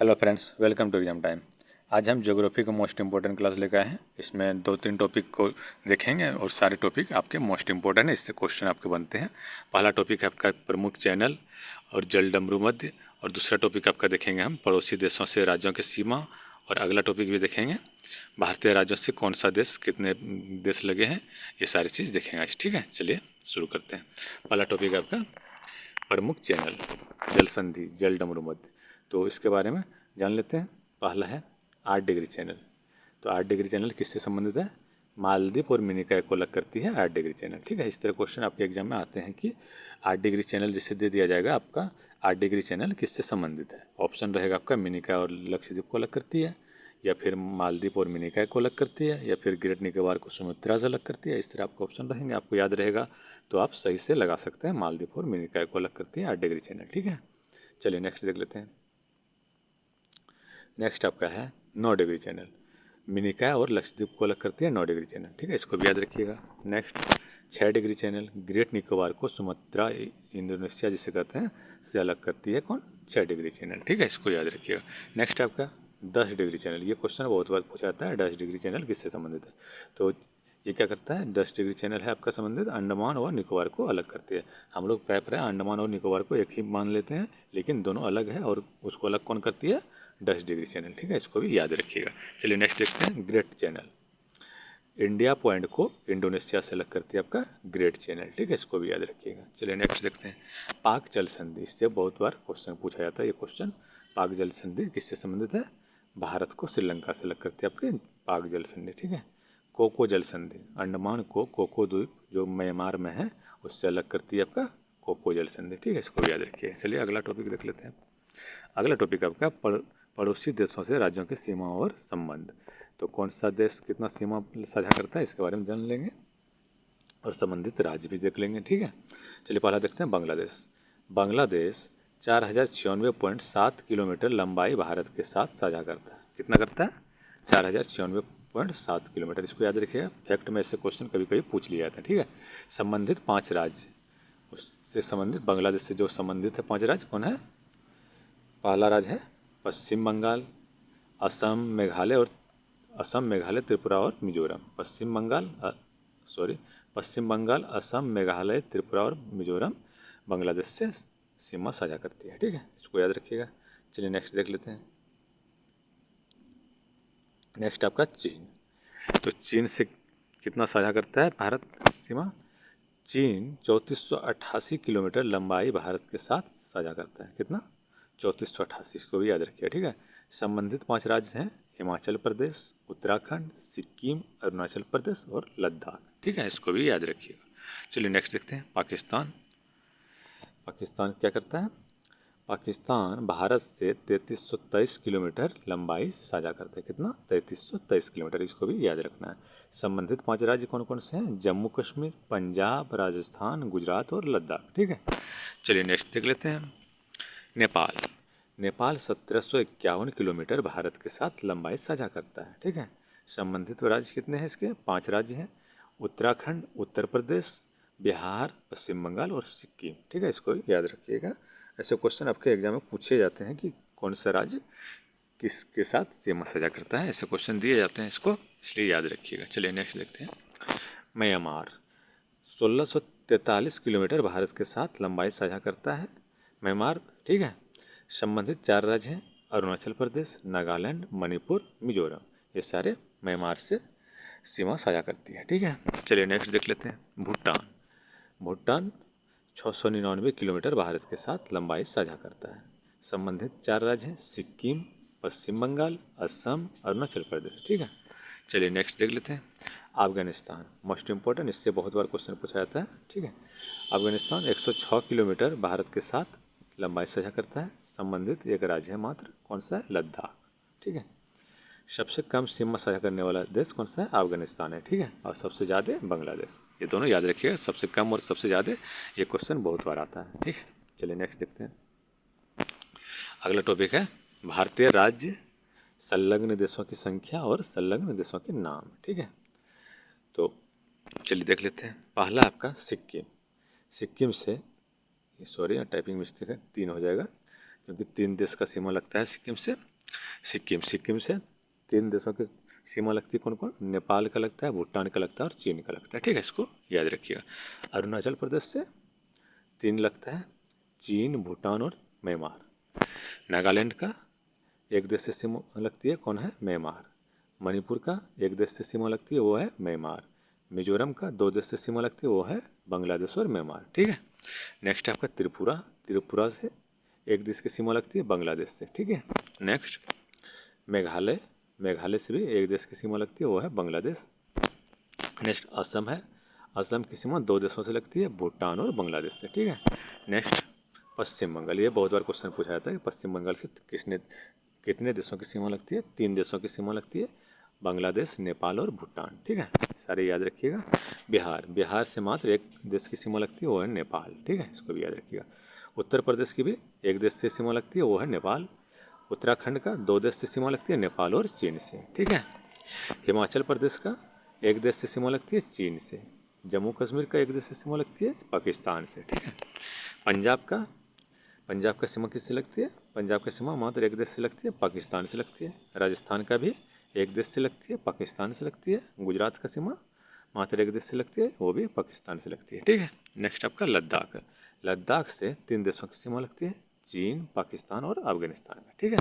Hello friends, welcome to exam time. आज हम geography का मोस्ट इंपॉर्टेंट क्लास लेकर आए हैं। इसमें 2-3 टॉपिक को देखेंगे और सारे टॉपिक आपके मोस्ट इंपॉर्टेंट है, इससे क्वेश्चन आपके बनते हैं। पहला टॉपिक है आपका प्रमुख चैनल और जलडमरू मध्य, और दूसरा टॉपिक आपका देखेंगे हम पड़ोसी देशों से राज्यों की सीमा, और अगला टॉपिक भी देखेंगे भारतीय राज्यों से कौन सा देश कितने देश लगे हैं, ये सारी चीज़ देखेंगे आज। ठीक है, चलिए शुरू करते हैं। पहला टॉपिक आपका प्रमुख चैनल, जल संधि, जलडमरू मध्य। तो इसके बारे में जान लेते हैं। पहला है 8 डिग्री चैनल। तो 8 डिग्री चैनल किससे संबंधित है? मालदीव और मिनिकॉय को अलग करती है 8 डिग्री चैनल। ठीक है, इस तरह क्वेश्चन आपके एग्जाम में आते हैं कि 8 डिग्री चैनल जिसे दे दिया जाएगा आपका 8 डिग्री चैनल किससे संबंधित है। ऑप्शन रहेगा आपका मिनिकॉय और लक्षद्वीप को अलग करती है, या फिर मालदीव और मिनिकॉय को अलग करती है, या फिर ग्रेट निकोबार को सुमात्रा से अलग करती है। इस तरह आपको ऑप्शन रहेंगे, आपको याद रहेगा तो आप सही से लगा सकते हैं। मालदीव और मिनिकॉय को अलग करती है 8 डिग्री चैनल। ठीक है, चलिए नेक्स्ट देख लेते हैं। नेक्स्ट आपका है 9 डिग्री चैनल। मिनिकॉय और लक्षद्वीप को अलग करती है 9 डिग्री चैनल। ठीक है, इसको भी याद रखिएगा। Next 6 degree channel. Great Nicobar को सुमात्रा, इंडोनेशिया जिसे कहते हैं, से अलग करती है कौन? 6 डिग्री चैनल। ठीक है, इसको याद रखिएगा। नेक्स्ट आपका 10 डिग्री चैनल। ये क्वेश्चन बहुत बार पूछा जाता है, 10 डिग्री चैनल किससे संबंधित है। तो ये क्या करता है? 10 डिग्री चैनल है आपका संबंधित अंडमान और निकोबार को अलग करती है। हम लोग प्राय अंडमान और निकोबार को एक ही मान लेते हैं, लेकिन दोनों अलग है, और उसको अलग कौन करती है? 10 डिग्री चैनल। ठीक है, इसको भी याद रखिएगा। चलिए नेक्स्ट देखते हैं ग्रेट चैनल। इंडिया पॉइंट को इंडोनेशिया से अलग करती है आपका ग्रेट चैनल। ठीक है, इसको भी याद रखिएगा। चलिए नेक्स्ट देखते हैं पाक जल संधि। इससे बहुत बार क्वेश्चन पूछा जाता है ये क्वेश्चन। पाक जल संधि किससे संबंधित है? भारत को श्रीलंका से अलग करती है आपके पाक जल संधि। ठीक है, कोको जल संधि। अंडमान को कोको द्वीप जो म्यांमार में है उससे अलग करती है आपका कोको जल संधि। ठीक है, इसको भी याद रखिए। चलिए अगला टॉपिक देख लेते हैं। अगला टॉपिक आपका पड़ोसी देशों से राज्यों की सीमा और संबंध। तो कौन सा देश कितना सीमा साझा करता है इसके बारे में जान लेंगे, और संबंधित राज्य भी देख लेंगे। ठीक है, चलिए पहला देखते हैं बांग्लादेश। बांग्लादेश 4096.7 किलोमीटर लंबाई भारत के साथ साझा करता है। कितना करता है? 4096.7 किलोमीटर। इसको याद रखिएगा, फैक्ट में ऐसे क्वेश्चन कभी कभी पूछ लिया जाता है। ठीक है, संबंधित 5 राज्य, उससे संबंधित बांग्लादेश से जो संबंधित है 5 राज्य कौन है? पहला राज्य है पश्चिम बंगाल, असम, मेघालय, त्रिपुरा और मिजोरम। पश्चिम बंगाल, असम, मेघालय, त्रिपुरा और मिजोरम बांग्लादेश से सीमा साझा करती है। ठीक है, इसको याद रखिएगा। चलिए नेक्स्ट देख लेते हैं। नेक्स्ट आपका चीन। तो चीन से कितना साझा करता है भारत सीमा? चीन 3488 किलोमीटर लंबाई भारत के साथ साझा करता है। कितना? 3488। इसको भी याद रखिएगा। ठीक है, संबंधित 5 राज्य हैं हिमाचल प्रदेश, उत्तराखंड, सिक्किम, अरुणाचल प्रदेश और लद्दाख। ठीक है, इसको भी याद रखिएगा। चलिए नेक्स्ट देखते हैं पाकिस्तान। पाकिस्तान क्या करता है? पाकिस्तान भारत से 3323 किलोमीटर लंबाई साझा करता है। कितना? 3323 किलोमीटर। इसको भी याद रखना है। संबंधित 5 राज्य कौन कौन से हैं? जम्मू कश्मीर, पंजाब, राजस्थान, गुजरात और लद्दाख। ठीक है, चलिए नेक्स्ट देख लेते हैं। नेपाल। नेपाल 1751 किलोमीटर भारत के साथ लंबाई साझा करता है। ठीक है, संबंधित राज्य कितने हैं इसके? 5 राज्य हैं, उत्तराखंड, उत्तर प्रदेश, बिहार, पश्चिम बंगाल और सिक्किम। ठीक है, इसको याद रखिएगा। ऐसे क्वेश्चन आपके एग्जाम में पूछे जाते हैं कि कौन सा राज्य किसके साथ सीमा साझा करता है। ऐसे क्वेश्चन दिए जाते हैं इसको, इसलिए याद रखिएगा। चलिए नेक्स्ट देखते हैं। म्यांमार 1643 किलोमीटर भारत के साथ लंबाई साझा करता है म्यांमार। ठीक है, संबंधित 4 राज्य हैं अरुणाचल प्रदेश, नागालैंड, मणिपुर, मिजोरम। ये सारे म्यांमार से सीमा साझा करती है। ठीक है, चलिए नेक्स्ट देख लेते हैं। भूटान। भूटान 699 किलोमीटर भारत के साथ लंबाई साझा करता है। संबंधित 4 राज्य हैं सिक्किम, पश्चिम बंगाल, असम, अरुणाचल प्रदेश। ठीक है, चलिए नेक्स्ट देख लेते हैं। अफगानिस्तान मोस्ट इंपॉर्टेंट, इससे बहुत बार क्वेश्चन पूछा जाता है। ठीक है, अफगानिस्तान 106 किलोमीटर भारत के साथ लंबाई साझा करता है। संबंधित एक राज्य है मात्र, कौन सा है? लद्दाख। ठीक है, सबसे कम सीमा साझा करने वाला देश कौन सा है? अफगानिस्तान है। ठीक है, और सबसे ज़्यादा बांग्लादेश। ये दोनों याद रखिएगा, सबसे कम और सबसे ज़्यादा, ये क्वेश्चन बहुत बार आता है। ठीक है, चलिए नेक्स्ट देखते हैं। अगला टॉपिक है भारतीय राज्य, संलग्न देशों की संख्या और संलग्न देशों के नाम। ठीक है, तो चलिए देख लेते हैं। पहला आपका सिक्किम। सिक्किम से, सॉरी टाइपिंग मिस्टेक है, 3 हो जाएगा, क्योंकि 3 देश का सीमा लगता है सिक्किम से। सिक्किम, सिक्किम से 3 देशों की सीमा लगती है, कौन कौन? नेपाल का लगता है, भूटान का लगता है और चीन का लगता है, ठीक है, इसको याद रखिएगा। अरुणाचल प्रदेश से 3 लगता है, चीन, भूटान और म्यांमार। नागालैंड का एक देश से सीमा लगती है, कौन है? म्यांमार। मणिपुर का एक देश से सीमा लगती है, वो है म्यांमार। मिजोरम का 2 देश से सीमा लगती है, वो है बांग्लादेश और म्यांमार, ठीक है। नेक्स्ट आपका त्रिपुरा, त्रिपुरा से एक देश की सीमा लगती है, बांग्लादेश से, ठीक है। नेक्स्ट मेघालय, मेघालय से भी एक देश की सीमा लगती है, वो है बांग्लादेश। नेक्स्ट असम है, असम की सीमा 2 देशों से लगती है, भूटान और बांग्लादेश से, ठीक है। नेक्स्ट पश्चिम बंगाल, ये बहुत बार क्वेश्चन पूछा जाता है कि पश्चिम बंगाल से कितने देशों की सीमा लगती है? 3 देशों की सीमा लगती है, बांग्लादेश, नेपाल और भूटान, ठीक है, सारे याद रखिएगा। बिहार, बिहार से मात्र एक देश की सीमा लगती है, वो है नेपाल, ठीक है, इसको भी याद रखिएगा। उत्तर प्रदेश की भी एक देश से सीमा लगती है, वो है नेपाल। उत्तराखंड का 2 देश से सीमा लगती है, नेपाल और चीन से, ठीक है। हिमाचल प्रदेश का एक देश से सीमा लगती है, चीन से। जम्मू कश्मीर का एक देश से सीमा लगती है, पाकिस्तान से, ठीक है। पंजाब का, पंजाब का सीमा किससे लगती है? पंजाब का सीमा मात्र एक देश से लगती है, पाकिस्तान से लगती है। राजस्थान का भी एक देश से लगती है, पाकिस्तान से लगती है। गुजरात का सीमा मात्र एक देश से लगती है, वो भी पाकिस्तान से लगती है, ठीक है। नेक्स्ट आपका लद्दाख, लद्दाख से 3 देशों की सीमा लगती है, चीन, पाकिस्तान और अफगानिस्तान का, ठीक है।